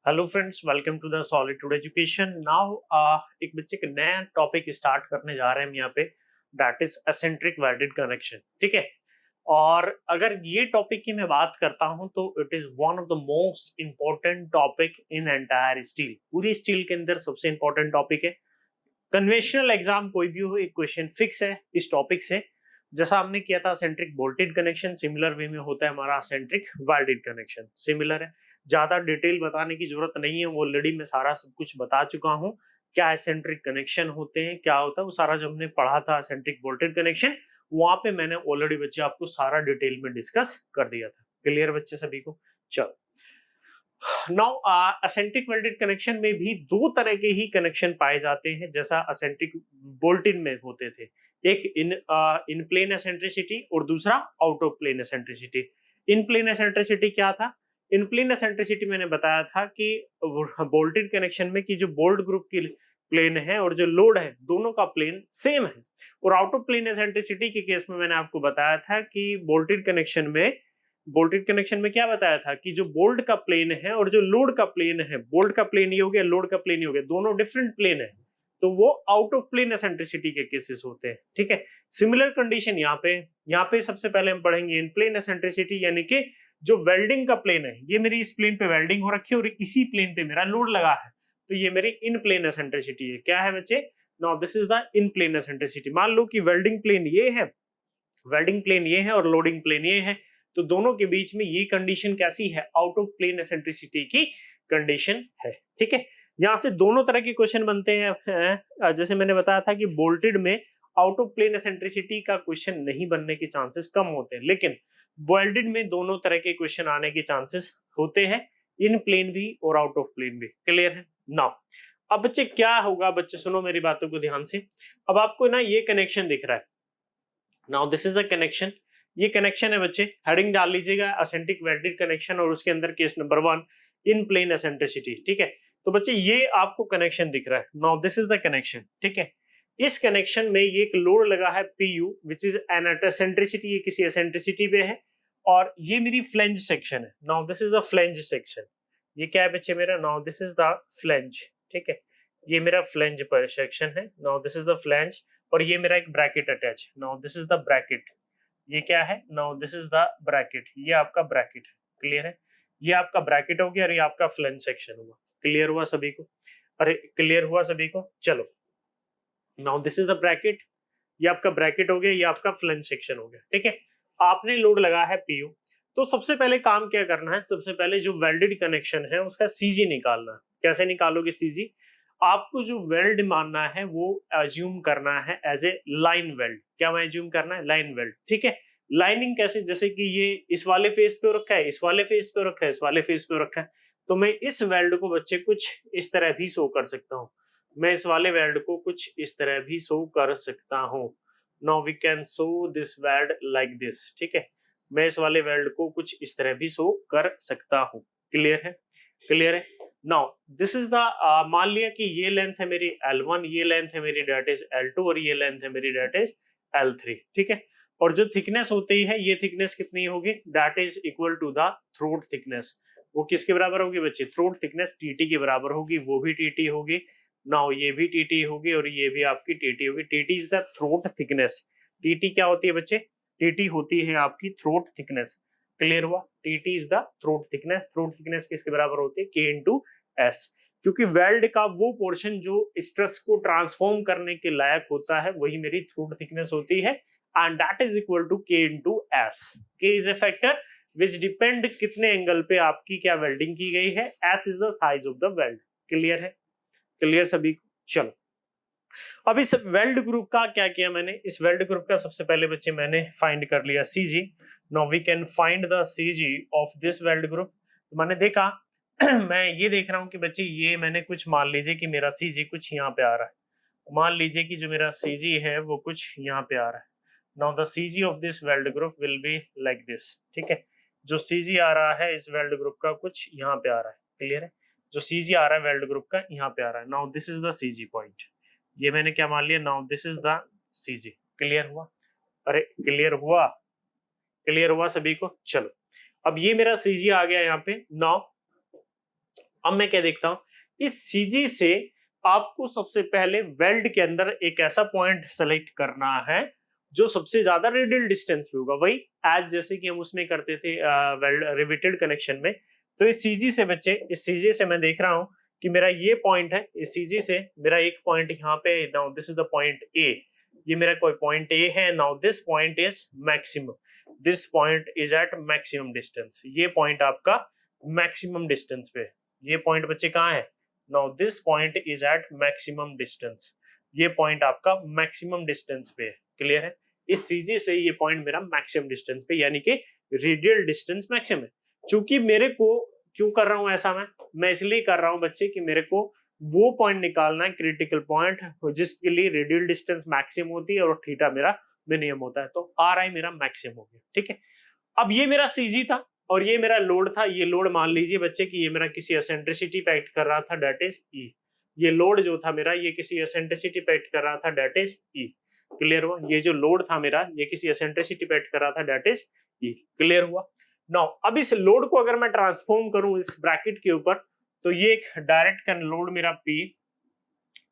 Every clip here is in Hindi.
Hello friends, welcome to the solitude education. Now एक बच्चे का नया टॉपिक स्टार्ट करने जा रहे हैं हम यहाँ पे, that is eccentric welded connection. ठीक है, और अगर ये टॉपिक की मैं बात करता हूं तो it is one of the most important topic in entire steel. पूरी स्टील के अंदर सबसे इंपॉर्टेंट टॉपिक है। कन्वेंशनल एग्जाम कोई भी हो, एक क्वेश्चन फिक्स है इस टॉपिक से। जैसा हमने किया था eccentric bolted connection, similar way में होता है हमारा असेंट्रिक वेल्डेड कनेक्शन। सिमिलर है, ज्यादा डिटेल बताने की जरूरत नहीं है, ऑलरेडी मैं सारा सब कुछ बता चुका हूँ। क्या एसेंट्रिक कनेक्शन होते हैं, क्या होता है, वो सारा जब हमने पढ़ा था असेंट्रिक बोल्टेड कनेक्शन, वहां पे मैंने ऑलरेडी बच्चे आपको सारा डिटेल में डिस्कस कर दिया था। क्लियर बच्चे सभी को? चलो, नाउ असेंट्रिक वेल्डेड कनेक्शन में भी दो तरह के ही कनेक्शन पाए जाते हैं, जैसा असेंट्रिक बोल्टेड में होते थे। एक इन प्लेन एसेंट्रिसिटी और दूसरा out of plane eccentricity. In plane eccentricity क्या था? इन प्लेन एसेंट्रिसिटी मैंने बताया था कि बोल्टेड कनेक्शन में कि जो बोल्ट ग्रुप की प्लेन है और जो लोड है दोनों का प्लेन सेम है। और आउट ऑफ प्लेन एसेंट्रिसिटी के केस में मैंने आपको बताया था कि बोल्टेड कनेक्शन में क्या बताया था कि जो बोल्ट का प्लेन है और जो लोड का प्लेन है, बोल्ट का प्लेन ये हो गया, लोड का प्लेन ये हो गया, दोनों डिफरेंट प्लेन है, तो वो आउट ऑफ प्लेन एसेंट्रिसिटी के केसेस होते हैं। ठीक है, सिमिलर कंडीशन यहाँ पे सबसे पहले हम पढ़ेंगे इन प्लेन एसेंट्रिसिटी, यानी कि जो वेल्डिंग का प्लेन है, ये मेरी इस प्लेन पे वेल्डिंग हो रखी है और इसी प्लेन पे मेरा लोड लगा है, तो ये मेरी इन प्लेन एसेंट्रिसिटी है। क्या है बच्चे? Now this is the in plane eccentricity. मान लो कि वेल्डिंग प्लेन ये है, वेल्डिंग प्लेन ये है और लोडिंग प्लेन ये है, तो दोनों के बीच में ये कंडीशन कैसी है? आउट ऑफ प्लेन एसेंट्रिसिटी की कंडीशन है। ठीक है, यहां से दोनों तरह के क्वेश्चन बनते हैं। जैसे मैंने बताया था कि बोल्टेड में आउट ऑफ प्लेन एसेंट्रिसिटी का क्वेश्चन नहीं बनने के चांसेस कम होते हैं, लेकिन वेल्डेड में दोनों तरह के क्वेश्चन आने के चांसेस होते हैं, इन प्लेन भी और आउट ऑफ प्लेन भी। क्लियर है? नाउ अब बच्चे क्या होगा, बच्चे सुनो मेरी बातों को ध्यान से। अब आपको ना ये कनेक्शन दिख रहा है, now this is the connection. ये कनेक्शन है बच्चे, हेडिंग डाल लीजिएगा असेंट्रिक वेल्डेड कनेक्शन और उसके अंदर केस नंबर 1 इन प्लेन एसेंट्रिसिटी। ठीक है, तो बच्चे ये आपको कनेक्शन दिख रहा है, now this is the connection. ठीक है, इस कनेक्शन में ये एक लोड लगा है PU which is an eccentricity, ये किसी एसेंट्रिसिटी पे है, और ये मेरी फ्लेंज सेक्शन है। Now this is the flange section. ये क्या है बच्चे मेरा? Now this is the flange. ठीक है, ये मेरा फ्लेंज पर सेक्शन है। Now this is the flange, और ये मेरा एक ब्रैकेट अटैच है। Now this is the bracket. ये क्या है? Now this is the bracket, ये आपका ब्रैकेट है। क्लियर है? ये आपका ब्रैकेट हो गया और ये आपका फ्लेंज सेक्शन हुआ। क्लियर हुआ सभी को? अरे क्लियर हुआ सभी को? चलो, now this is the bracket, ये आपका ब्रैकेट हो गया, ये आपका फ्लेंज सेक्शन हो गया। ठीक है, आपने लोड लगा है पीयू, तो सबसे पहले काम क्या करना है? सबसे पहले जो वेल्डेड कनेक्शन है उसका सीजी निकालना है। कैसे निकालोगे सीजी? आपको जो वेल्ड मानना है वो एज्यूम करना है एज ए लाइन वेल्ड। क्या मैं एज्यूम करना है? Line weld. ठीक है, लाइनिंग कैसे? जैसे कि ये इस वाले फेस पे रखा है, इस वाले फेस पे रखा है, इस वाले फेस पे रखा है, तो मैं इस वेल्ड को बच्चे कुछ इस तरह भी शो कर सकता हूँ। मैं इस वाले वेल्ड को कुछ इस तरह भी शो कर सकता हूँ। Now we can show this weld like this. ठीक है, मैं इस वाले वेल्ड को कुछ इस तरह भी शो कर सकता हूँ। क्लियर है? क्लियर है? नाउ दिस इज द, मान लिया कि ये लेंथ है मेरी L1, ये लेंथ है मेरी डेट इज L2 और ये लेंथ है मेरी डेट इज L3। ठीक है, और जो थिकनेस होती है, ये थिकनेस कितनी होगी? That is equal to the throat thickness. वो किसके बराबर होगी बच्चे? थ्रोट थिकनेस TT के बराबर होगी, वो भी TT होगी। नाउ ये भी TT होगी और ये भी आपकी TT होगी। TT is the throat thickness. TT क्या होती है बच्चे? TT होती है आपकी थ्रोट थिकनेस। क्लियर हुआ? TT is the throat thickness. Throat thickness किसके बराबर होती है? K इंटू S, क्योंकि वेल्ड का वो पोर्शन जो स्ट्रेस को ट्रांसफॉर्म करने के लायक होता है वही मेरी थ्रोट थिकनेस होती है, and that is equal to K into S। K is a factor which depend कितने एंगल पे आपकी क्या वेल्डिंग की गई है। S is the size of the weld. Clear है? क्लियर सभी को? चलो, अब इस वेल्ड ग्रुप का क्या किया मैंने? इस वेल्ड ग्रुप का सबसे पहले बच्चे मैंने फाइंड कर लिया CG. Now we can find the CG of this weld group. तो मैंने देखा मैं ये देख रहा हूं कि बच्चे ये मैंने कुछ, मान लीजिए कि मेरा सीजी कुछ यहाँ पे आ रहा है। मान लीजिए कि जो मेरा सीजी है वो कुछ यहाँ पे आ रहा है। Now the CG of this weld group will be like this. ठीक है, जो सीजी आ रहा है इस वेल्ड ग्रुप का कुछ यहाँ पे आ रहा है। क्लियर है? जो सीजी आ रहा है वेल्ड ग्रुप का यहाँ पे आ रहा है। Now this is the CG point, ये मैंने क्या मान लिया? Now this is the CG. Clear हुआ? अरे क्लियर हुआ? क्लियर हुआ सभी को? चलो, अब ये मेरा सीजी आ गया यहाँ पे। नाउ अब मैं क्या देखता हूं, इस सीजी से आपको सबसे पहले वेल्ड के अंदर एक ऐसा पॉइंट सेलेक्ट करना है जो सबसे ज्यादा रेडियल डिस्टेंस पे होगा, वही एज जैसे कि हम उसमें करते थे वेल्ड रिवेटेड कनेक्शन में। तो इस सीजी से बच्चे, इस सीजी से मैं देख रहा हूं कि मेरा ये पॉइंट है, इस सीजी से मेरा एक पॉइंट यहाँ पे, now this is the point A, ये मेरा कोई पॉइंट ए है। Now this point is maximum, this point is at maximum distance, ये पॉइंट आपका मैक्सिमम डिस्टेंस पे, ये पॉइंट बच्चे कहाँ है, now this point is at maximum distance, ये पॉइंट आपका मैक्सिमम डिस्टेंस पे है। क्लियर है, इस सीजी से ये पॉइंट मेरा मैक्सिमम डिस्टेंस पे, यानी कि रेडियल डिस्टेंस मैक्सिमम है। चूंकि मेरे को क्यों कर रहा हूं ऐसा, मैं इसलिए कर रहा हूं बच्चे कि मेरे को वो पॉइंट निकालना है, क्रिटिकल पॉइंट, जिसके लिए रेडियल डिस्टेंस मैक्सिमम होती है और थीटा मेरा मिनिमम होता है। तो आर आई मेरा मैक्सिमम हो गया। ठीक है, अब ये मेरा सीजी था और ये मेरा लोड था। ये लोड मान लीजिए बच्चे कि ये मेरा किसी एसेंट्रिसिटी पे एक्ट कर रहा था, दैट इज ई। ये लोड जो था मेरा, ये किसी एसेंट्रिसिटी पे एक्ट कर रहा था, दैट इज ई। क्लियर हुआ, ये जो लोड था मेरा, ये किसी एसेंट्रिसिटी पे एक्ट कर रहा था, दैट इज ई। क्लियर हुआ। नाउ अब इस लोड को अगर मैं ट्रांसफॉर्म करूं इस ब्रैकेट के ऊपर, तो ये एक डायरेक्ट का लोड मेरा पी,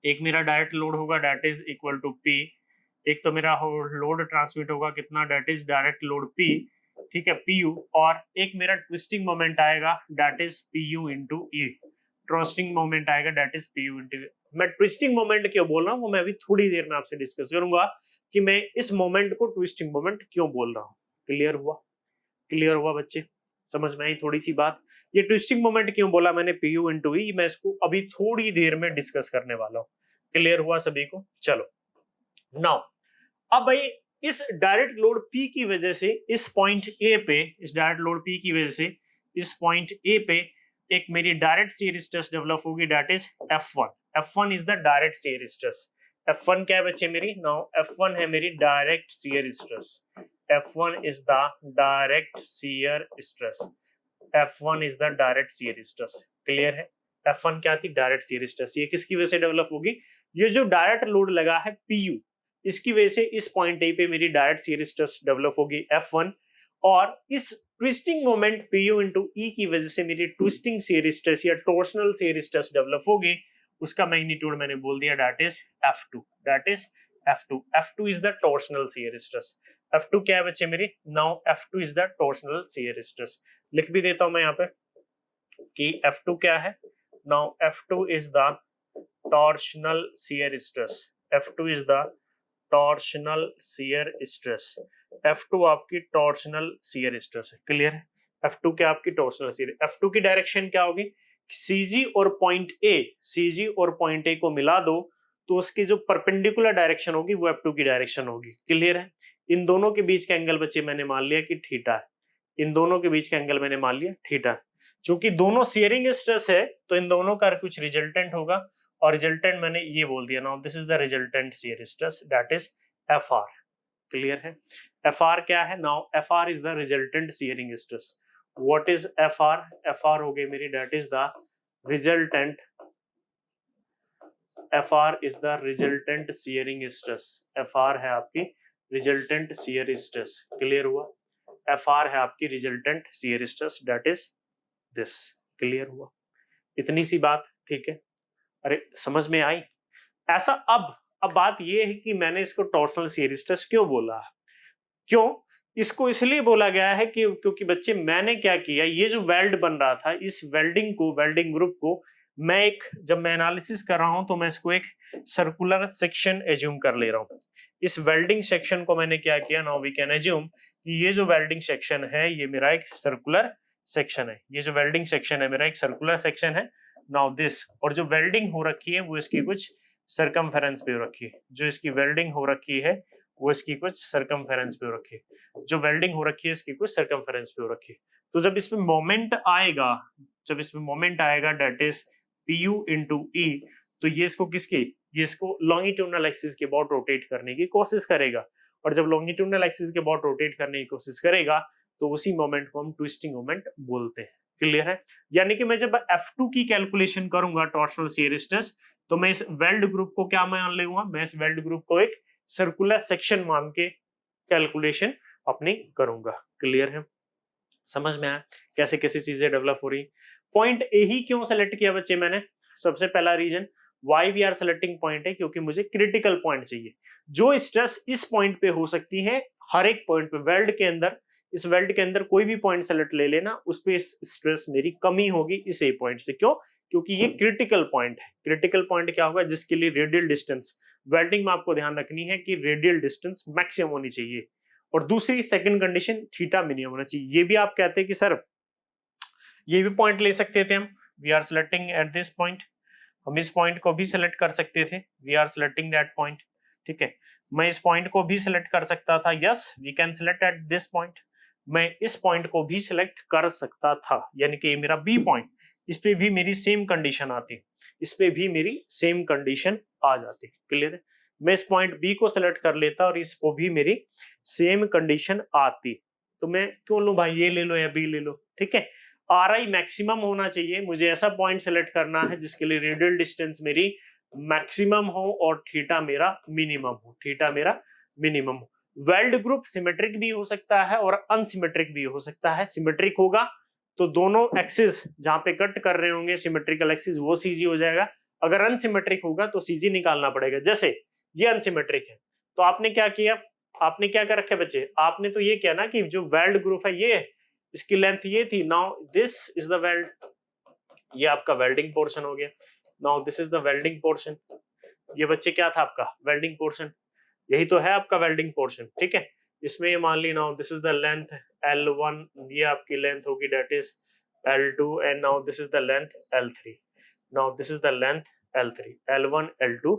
एक मेरा डायरेक्ट लोड होगा, that is equal to P. एक तो मेरा लोड ट्रांसमिट होगा कितना, that is direct load P, ठीक है, पीयू। और एक मेरा ट्विस्टिंग मोमेंट आएगा, that is PU into E, twisting moment आएगा, दैट इज पीयू इंटू। मैं ट्विस्टिंग मोमेंट क्यों बोल रहा हूँ वो मैं अभी थोड़ी देर में आपसे डिस्कस करूंगा कि मैं इस मोमेंट को ट्विस्टिंग मोमेंट क्यों बोल रहा हूँ। क्लियर हुआ, क्लियर हुआ बच्चे, समझ में आई थोड़ी सी बात। ये ट्विस्टिंग मोमेंट क्यों बोला मैंने पीयू इंटू ई, मैं इसको अभी थोड़ी देर में डिस्कस करने वाला हूँ। क्लियर हुआ सभी को, चलो। नाउ अब भाई इस डायरेक्ट लोड P की वजह से इस पॉइंट A पे, इस डायरेक्ट लोड P की वजह से इस पॉइंट A पे एक मेरी डायरेक्ट शियर स्ट्रेस डेवलप होगी, that is F1। F1 is the direct shear stress. F1 क्या है बच्चे मेरी, नाउ F1 है मेरी direct shear stress. F1 is the direct shear stress. F1 is the direct shear stress. Clear है, F1 क्या थी, डायरेक्ट शियर स्ट्रेस। ये किसकी वजह से डेवलप होगी, ये जो डायरेक्ट लोड लगा है PU, इसकी वजह से इस पॉइंट ए पे मेरी डायरेक्ट शियर स्ट्रेस डेवलप होगी F1। और इस ट्विस्टिंग मोमेंट PU इंटू ई की वजह से मेरी ट्विस्टिंग शियर स्ट्रेस या टॉर्सनल शियर स्ट्रेस डेवलप होगी, उसका मैग्नीट्यूड मैंने बोल दिया, that is F2, that is F2। F2 is the torsional shear stress. F2 क्या है बच्चे मेरी, now F2 is the torsional shear stress. लिख भी देता हूं मैं यहाँ पे कि F2 क्या है, now F2 is the torsional shear stress. F2 is the torsional shear stress. F2 आपकी टॉर्सनल शियर स्ट्रेस है। क्लियर है, F2 क्या आपकी टॉर्सनल शियर। F2 की डायरेक्शन क्या होगी, CG और पॉइंट A, CG और पॉइंट A को मिला दो तो उसकी जो परपेंडिकुलर डायरेक्शन होगी वो F2 की डायरेक्शन होगी। क्लियर है, इन दोनों के बीच का एंगल बच्चे मैंने मान लिया कि थीटा है, इन दोनों के बीच का एंगल मैंने मान लिया थीटा। चूंकि दोनों शियरिंग स्ट्रेस है तो इन दोनों का कुछ रिजल्टेंट होगा, और रिजल्टेंट मैंने ये बोल दिया, now this is the resultant shear stress, that is FR। Clear है, FR क्या है, now FR is the resultant shearing stress. What is FR, FR हो गई मेरी, that is the resultant, FR is the resultant shearing stress. FR है आपकी रिजल्टेंट शियर स्ट्रेस। क्लियर हुआ, FR है आपकी resultant shear stress, that is this. Clear हुआ, इतनी सी बात, ठीक है, अरे समझ में आई। ऐसा अब बात ये है कि मैंने इसको टॉर्सनल शियर स्ट्रेस क्यों बोला, क्यों इसको इसलिए बोला गया है कि क्योंकि बच्चे मैंने क्या किया, ये जो वेल्ड बन रहा था, इस वेल्डिंग को, वेल्डिंग ग्रुप को मैं एक, जब मैं एनालिसिस कर रहा हूं तो मैं इसको एक सर्कुलर सेक्शन एज्यूम कर ले रहा हूं। इस वेल्डिंग सेक्शन को मैंने क्या किया, नाउ वी कैन एज्यूम कि ये जो वेल्डिंग सेक्शन है ये मेरा एक सर्कुलर सेक्शन है, ये जो वेल्डिंग सेक्शन है मेरा एक सर्कुलर सेक्शन है। नाउ दिस, और जो वेल्डिंग हो रखी है वो इसकी कुछ सरकमफेरेंस पे हो रखी है, जो इसकी वेल्डिंग हो रखी है वो इसकी कुछ सरकमफेरेंस पे हो रखी है, जो वेल्डिंग हो रखी है इसकी कुछ सरकमफेरेंस पे हो रखी है। तो जब इसमें मोमेंट आएगा, जब इसमें मोमेंट आएगा दैट इज PU इंटू ई, तो ये इसको किसकी, ये इसको लॉन्गिट्यूडनल एक्सिस के अबाउट रोटेट करने की कोशिश करेगा, और जब लॉन्गिट्यूडनल एक्सिस के अबाउट रोटेट करने की कोशिश करेगा तो उसी मोमेंट को हम ट्विस्टिंग मोमेंट बोलते हैं। क्लियर है, यानी कि मैं जब F2 की कैलकुलेशन करूंगा टॉर्सनल शियर स्ट्रेस, तो मैं इस वेल्ड ग्रुप को क्या मान लूंगा, मैं इस वेल्ड ग्रुप को एक सर्कुलर सेक्शन मान के कैलकुलेशन अपनी करूंगा। क्लियर है, समझ में आया कैसे कैसे चीजें डेवलप हो रही। पॉइंट ए ही क्यों सेलेक्ट किया बच्चे मैंने? सबसे पहला reason why we are selecting point है क्योंकि मुझे क्रिटिकल पॉइंट चाहिए। जो स्ट्रेस इस पॉइंट पे हो सकती है, हर एक पॉइंट पे वेल्ड के अंदर, इस वेल्ड के अंदर कोई भी पॉइंट सेलेक्ट ले लेना, उस पे स्ट्रेस मेरी कमी होगी इस ए पॉइंट से। क्यों? क्योंकि ये क्रिटिकल पॉइंट है। क्रिटिकल पॉइंट क्या होगा? जिसके लिए रेडियल डिस्टेंस, वेल्डिंग में आपको ध्यान रखनी है कि रेडियल डिस्टेंस मैक्सिमम होनी चाहिए। और दूसरी सेकंड कंडीशन थीटा मिनिमम होना चाहिए। ये भी आप कहते हैं कि सर ये भी पॉइंट ले सकते थे हम, we are selecting at this point, हम इस पॉइंट को भी सिलेक्ट कर सकते थे, we are selecting that point. ठीक है, मैं इस पॉइंट को भी सिलेक्ट कर सकता था, yes we can select at this point. मैं इस पॉइंट को भी सिलेक्ट कर सकता था, यानी कि ये मेरा बी पॉइंट, इस पे भी मेरी सेम कंडीशन आती, इस पे भी मेरी सेम कंडीशन आ जाती। क्लियर है? मैं इस पॉइंट बी को सिलेक्ट कर लेता और इसको भी मेरी सेम कंडीशन आती। तो मैं क्यों लूं भाई, ये ले लो या बी ले लो। ठीक है, आर आई मैक्सिमम होना चाहिए, मुझे ऐसा पॉइंट सेलेक्ट करना है जिसके लिए रेडियल डिस्टेंस मेरी मैक्सिमम हो और थीटा मेरा मिनिमम हो, थीटा मेरा मिनिमम हो। वेल्ड ग्रुप सिमेट्रिक भी हो सकता है और अनसिमेट्रिक भी हो सकता है। सिमेट्रिक होगा तो दोनों एक्सिस जहां पे कट कर रहे होंगे सिमेट्रिकल एक्सिस, वो सीजी हो जाएगा। अगर अनसिमेट्रिक होगा तो सीजी निकालना पड़ेगा। जैसे ये अनसिमेट्रिक है तो आपने क्या किया, आपने क्या कर रखा है बच्चे, आपने तो ये किया ना कि जो वेल्ड ग्रुप है ये, इसकी लेंथ ये थी, now this is the weld, ये आपका वेल्डिंग पोर्शन हो गया। Now this is the welding portion, ये बच्चे क्या था आपका वेल्डिंग पोर्शन, यही तो है आपका वेल्डिंग पोर्शन। ठीक है, इसमें ये मान ली now this is the length L1, ये आपकी लेंथ होगी that is L2 and now this is the length L3, now this is the length L3, L1 L2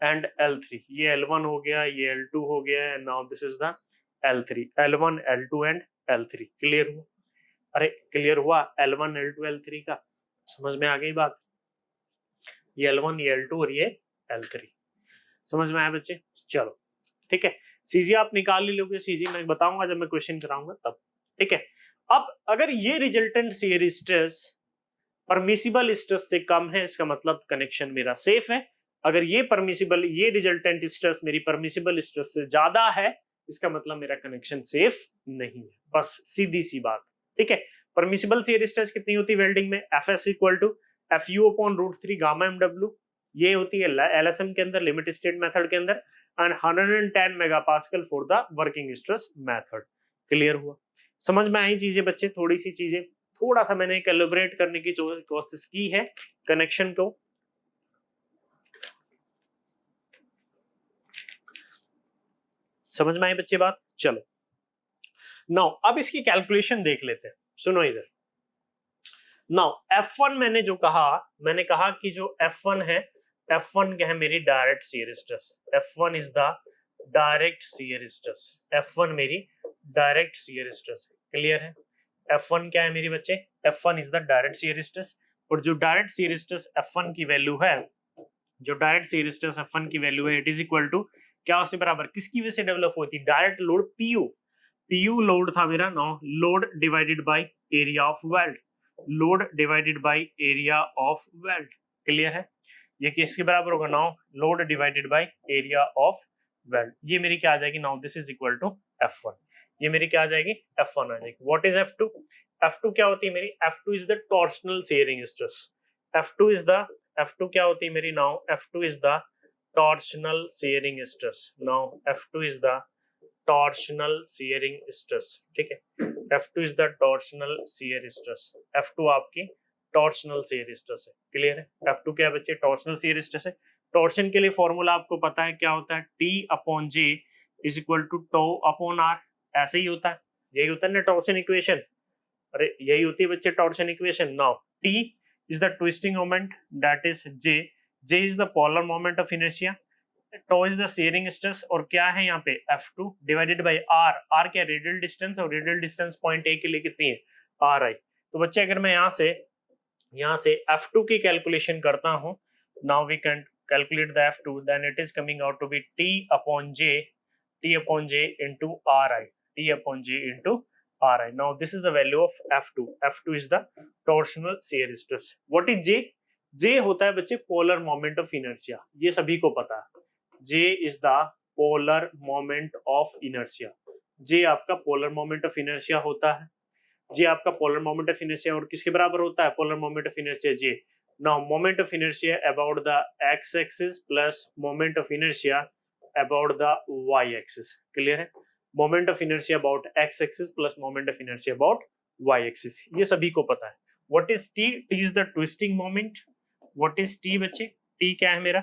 and L3, ये L1 हो गया, ये L2 हो गया and now this is the L3, L1 L2 and L3। Clear हुआ? अरे क्लियर हुआ L1 L2 L3 का? समझ में आ गई बात? ये L1 ये L2 और ये L3 समझ में आया बच्चे? चलो ठीक है, सीजी आप निकाल ही लोगे, सीजी मैं बताऊंगा जब मैं क्वेश्चन कराऊंगा तब। ठीक है, अब अगर ये resultant shear stress permissible stress से कम है, इसका मतलब कनेक्शन मेरा सेफ है। अगर ये परमिसिबल, ये रिजल्टेंट स्ट्रेस मेरी परमिसिबल स्ट्रेस से ज्यादा है, इसका मतलब मेरा कनेक्शन सेफ नहीं है। बस सीधी सी बात। ठीक है, परमिसिबल शियर स्ट्रेस कितनी होती है वेल्डिंग में? Fs equal to FU/√3 gamma mw, ये होती है LSM के अंदर, लिमिट स्टेट मेथड के अंदर, and 110 megapascal for the working stress method. Clear हुआ? समझ में आई चीजें बच्चे? थोड़ी सी चीजें, थोड़ा सा मैंने कैलिब्रेट करने की कोशिश की है कनेक्शन को। समझ में आई बच्चे बात? चलो नाउ अब इसकी कैलकुलेशन देख लेते हैं। सुनो इधर, नाउ F1 मैंने जो कहा, मैंने कहा कि जो F1 है, F1 क्या है? मेरी direct shear stress. F1 is the direct shear stress, F1 मेरी डायरेक्ट शियर स्ट्रेस है। क्लियर है? F1 क्या है मेरी बच्चे? F1 is the direct shear stress. और जो डायरेक्ट शियर स्ट्रेस F1 की वैल्यू है, जो डायरेक्ट शियर स्ट्रेस F1 की वैल्यू है, इट इज इक्वल टू क्या, उससे बराबर किसकी वजह से डेवलप होती है? Direct load PU, PU load था मेरा, no load divided by area of weld, load divided by area of weld. Clear है? ये किसके बराबर होगा? Now load divided by area of weld. ये मेरी क्या आ जाएगी? Now this is equal to F1, ये मेरी क्या आ जाएगी? F1 आ जाएगी। What is F2? F2 क्या होती है मेरी? F2 is the torsional shearing stress. F2 क्या होती है मेरी? Now F2 is the torsional shearing stress. Now F2 is the torsional shearing stress. ठीक है, F2 is the torsional shear stress. F2 आपकी टॉर्शनल शियर स्ट्रेस है। क्लियर है? F2 क्या है बच्चे? टॉर्शनल शियर स्ट्रेस है। टॉर्शन के लिए फॉर्मूला आपको पता है क्या होता है? T/J is equal to tau upon R। ऐसे ही होता है, यही होता है ना टॉर्शन इक्वेशन। अरे यही होती है बच्चे torsion equation. Now T is the twisting moment, that is J is the polar moment of inertia, tau is the shearing stress, और क्या है यहाँ पे? F2 divided by R। R क्या? रेडियल डिस्टेंस, और रेडियल डिस्टेंस पॉइंट A के लिए कितनी है? RI। तो बच्चे अगर मैं यहाँ से F2 की कैलकुलेशन करता हूँ, now we can calculate the F2, then it is coming out to be T/J into RI, T/J into RI. Now this is the value of F2. F2 is the torsional shear stress. What is J? J होता है बच्चे पोलर मोमेंट ऑफ इनर्शिया, ये सभी को पता है। J is the polar moment of inertia. J आपका पोलर मोमेंट ऑफ इनर्शिया होता है। जे आपका पोलर मोमेंट ऑफ इनर्शिया और किसके बराबर होता है, polar moment of inertia J. Now moment of inertia about the X axis plus moment of inertia about the Y axis. Clear है, moment of inertia about X axis plus moment of inertia about Y axis, ये सभी को पता है। What is T? T is the twisting moment. What is T बच्चे? टी क्या है मेरा?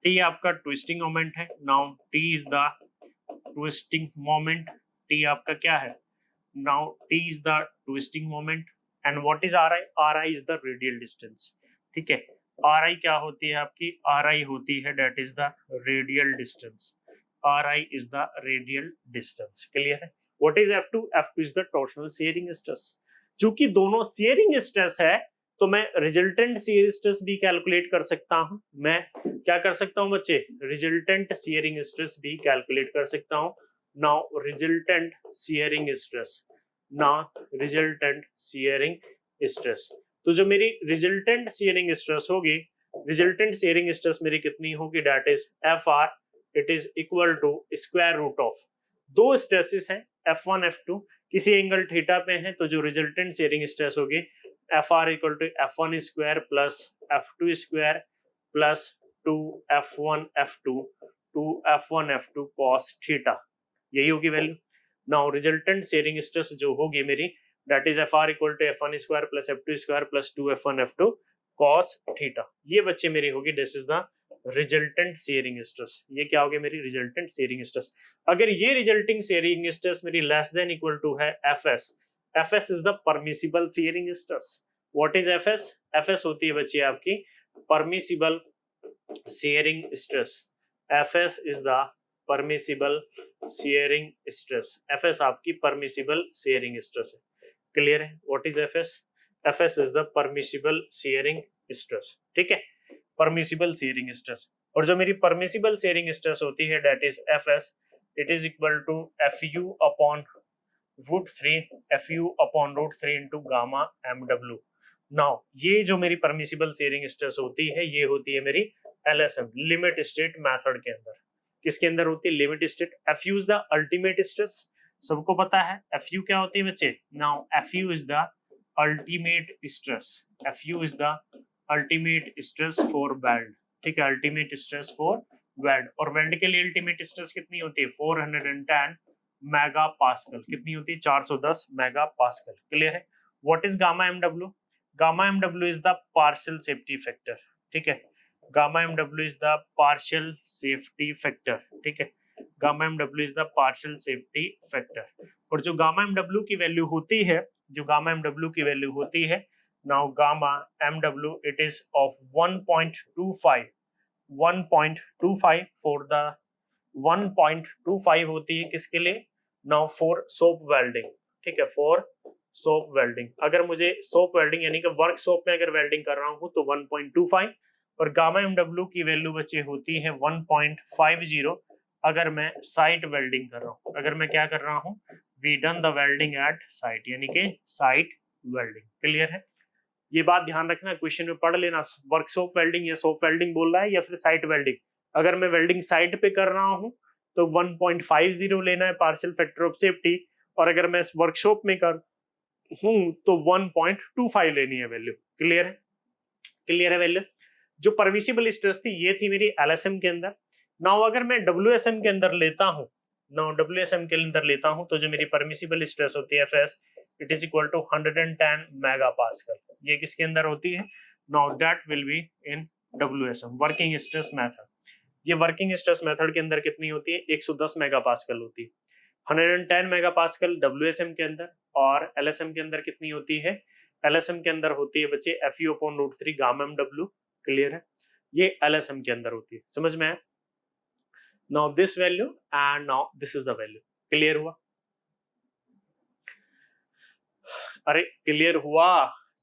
टी आपका ट्विस्टिंग मोमेंट है। Now T is the twisting moment. T आपका क्या है? Now T is the twisting moment. And what is are I? Are I is the radial distance. ठीक है, आर आई क्या होती है आपकी? आर आई होती है that is the radial distance. R I is the radial distance. Clear है। What is F two? F two is the torsional shearing stress. चूंकि दोनों शियरिंग स्ट्रेस है तो मैं रिजल्टेंट शियर स्ट्रेस भी कैलकुलेट कर सकता हूं। मैं क्या कर सकता हूं बच्चे? रिजल्टेंट शियरिंग स्ट्रेस भी कैलकुलेट कर सकता हूं। Now resultant shearing stress, now resultant shearing stress. तो जो मेरी रिजल्टेंट शियरिंग स्ट्रेस होगी, रिजल्टेंट शियरिंग स्ट्रेस मेरी कितनी होगी? That is F R, it is equal to square root of दो स्ट्रेसेस हैं F1 F2 किसी एंगल थीटा पे है, तो जो रिजल्टेंट शियरिंग स्ट्रेस होगी F R equal to F1 square plus F2 square plus 2F1 F2 2F1 F2 cos theta, यही होगी value. Now resultant shearing stress जो होगी मेरी that is F R equal to F1 square plus F2 square plus 2F1 F2 cos theta, ये बच्चे मेरी होगी this is the resultant shearing stress. ये क्या होगी मेरी? Resultant shearing stress. अगर ये रिजल्टिंग शियरिंग स्ट्रेस मेरी लेस देन इक्वल टू है Fs, Fs is the permissible shearing stress. What is Fs? Fs होती है बच्चे आपकी permissible shearing stress. Fs is the permissible shearing stress. Fs आपकी परमिसिबल शियरिंग स्ट्रेस है। क्लियर है? What is Fs? Fs is the permissible shearing stress. ठीक है, परमिसिबल शियरिंग स्ट्रेस। और जो मेरी परमिसिबल शियरिंग स्ट्रेस होती है that is Fs, it is equal to Fu upon root three into gamma mw। Now ये जो मेरी परमिसिबल शियरिंग स्ट्रेस होती है ये होती है मेरी LSM, लिमिट स्टेट मेथड के अंदर। किसके अंदर होती है? Limit state. Fu is the ultimate stress, सबको पता है Fu क्या होती है बच्चे? Now Fu is the ultimate stress. Fu is the ultimate stress for weld. ठीक है, अल्टीमेट स्ट्रेस फॉर वेल्ड। और वेल्ड के लिए अल्टीमेट स्ट्रेस कितनी होती है? 410 मेगा पास्कल। कितनी होती है? 410 मेगा पास्कल। क्लियर है? What is gamma MW? Gamma MW is the partial safety factor. ठीक है, gamma MW is the partial safety factor. ठीक है, gamma MW is the partial safety factor. और जो गामा एमडब्ल्यू की वैल्यू होती है, जो गामा एमडब्ल्यू की वैल्यू होती है, now gamma mw it is of 1.25 for the 1.25 होती है किसके लिए? now for soap welding। ठीक है, for soap welding। अगर मुझे soap welding यानी कि वर्कशॉप में अगर वेल्डिंग कर रहा हूं तो 1.25, और गामा mw की वैल्यू बच्चे होती है 1.50 अगर मैं साइट वेल्डिंग कर रहा हूं। अगर मैं क्या कर रहा हूं? We done the welding at site, यानी कि साइट वेल्डिंग। क्लियर है? ये बात ध्यान रखना, क्वेश्चन में पढ़ लेना, वर्कशॉप वेल्डिंग या सोप वेल्डिंग बोल रहा है या फिर साइट वेल्डिंग। अगर मैं वेल्डिंग साइट पे कर रहा हूं तो 1.50 लेना है पार्शियल फैक्टर ऑफ सेफ्टी, और अगर मैं वर्कशॉप में कर हूं तो 1.25 लेनी है वैल्यू। क्लियर है? क्लियर है वैल्यू? जो परमिसिबल स्ट्रेस थी ये थी मेरी LSM के अंदर। नाउ अगर मैं WSM के अंदर लेता हूं, नाउ WSM के अंदर लेता हूं तो जो मेरी परमिसिबल स्ट्रेस होती है FS, it is equal to 110 mega pascal. ये किसके अंदर होती है? Now that will be in WSM, working stress method. ये वर्किंग स्ट्रेस मेथड के अंदर कितनी होती है? 110 मेगा पास्कल होती है। 110 मेगा पास्कल WSM के अंदर, और LSM के अंदर कितनी होती है? LSM के अंदर होती है बच्चे Fu upon root 3 gamma mw। Clear है? ये LSM के अंदर होती है। समझ में आया? Now this value and now this is the value. Clear हुआ? अरे क्लियर हुआ?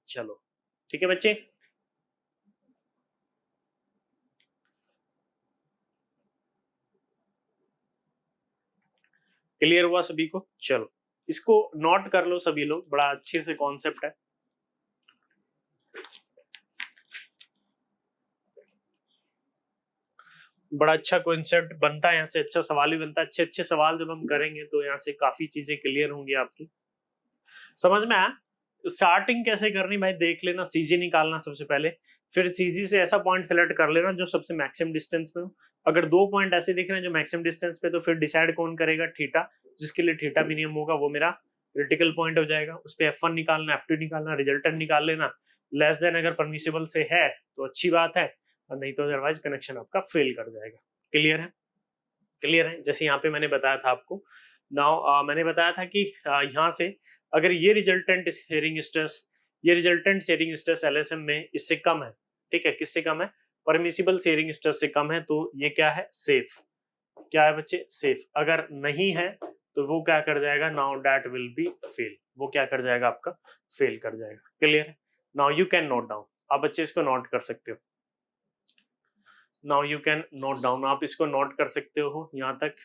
चलो ठीक है बच्चे। क्लियर हुआ सभी को? चलो इसको नोट कर लो सभी लोग, बड़ा अच्छे से कॉन्सेप्ट है। बड़ा अच्छा कॉन्सेप्ट बनता है, यहाँ से अच्छा सवाल भी बनता है। अच्छे अच्छे सवाल जब हम करेंगे तो यहाँ से काफी चीजें क्लियर होंगी आपकी। समझ में आया? स्टार्टिंग कैसे करनी भाई देख लेना, सीजी निकालना सबसे पहले, फिर सीजी से ऐसा पॉइंट सेलेक्ट कर लेना जो सबसे मैक्सिमम डिस्टेंस पे हो। अगर दो पॉइंट ऐसे दिख रहे हैं जो मैक्सिमम डिस्टेंस पे, तो फिर डिसाइड कौन करेगा, थीटा, जिसके लिए थीटा मिनिमम होगा वो मेरा क्रिटिकल पॉइंट हो जाएगा। उस पर F1 निकालना, F2 निकालना, रिजल्टेंट निकाल लेना। लेस देन अगर परमिसिबल से है तो अच्छी बात है, और नहीं तो अदरवाइज कनेक्शन आपका फेल कर जाएगा। क्लियर है? क्लियर है? जैसे यहाँ पे मैंने बताया था आपको, नाउ मैंने बताया था कि यहाँ से अगर ये रिजल्टेंट शेयरिंग स्ट्रेस, ये रिजल्टेंट शेयरिंग स्ट्रेस एलएसएम में इससे कम है, ठीक है, किससे कम है, परमिसिबल शेयरिंग स्ट्रेस से कम है, तो ये क्या है, सेफ। क्या है बच्चे, सेफ। अगर नहीं है तो वो क्या कर जाएगा, now that will B fail, वो क्या कर जाएगा, आपका फेल कर जाएगा। क्लियर है? Now you can note down, आप बच्चे इसको नोट कर सकते हो। Now you can note down, आप इसको नोट कर सकते हो यहां तक।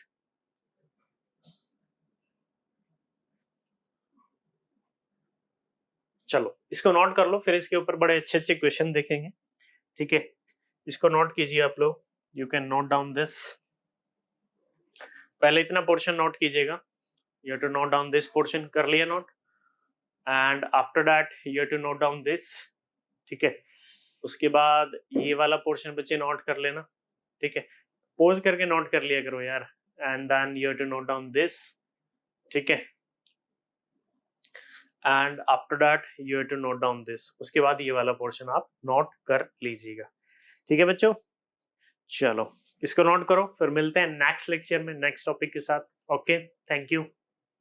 चलो इसको नोट कर लो, फिर इसके ऊपर बड़े अच्छे अच्छे क्वेश्चन देखेंगे, ठीक है। इसको नोट कीजिए आप लोग, you can note down this. पहले इतना पोर्शन नोट कीजिएगा, you have to note down this portion, कर लिया note, and after that you have to note down this, ठीक है। उसके बाद ये वाला पोर्शन बच्चे नोट कर लेना, ठीक है, पोज करके नोट कर लिया करो यार, and then you have to note down this, ठीक है, and after that you have to note down this. उसके बाद ये वाला पोर्शन आप नोट कर लीजिएगा, ठीक है बच्चों। चलो इसको नोट करो, फिर मिलते हैं नेक्स्ट लेक्चर में नेक्स्ट टॉपिक के साथ। Okay, thank you.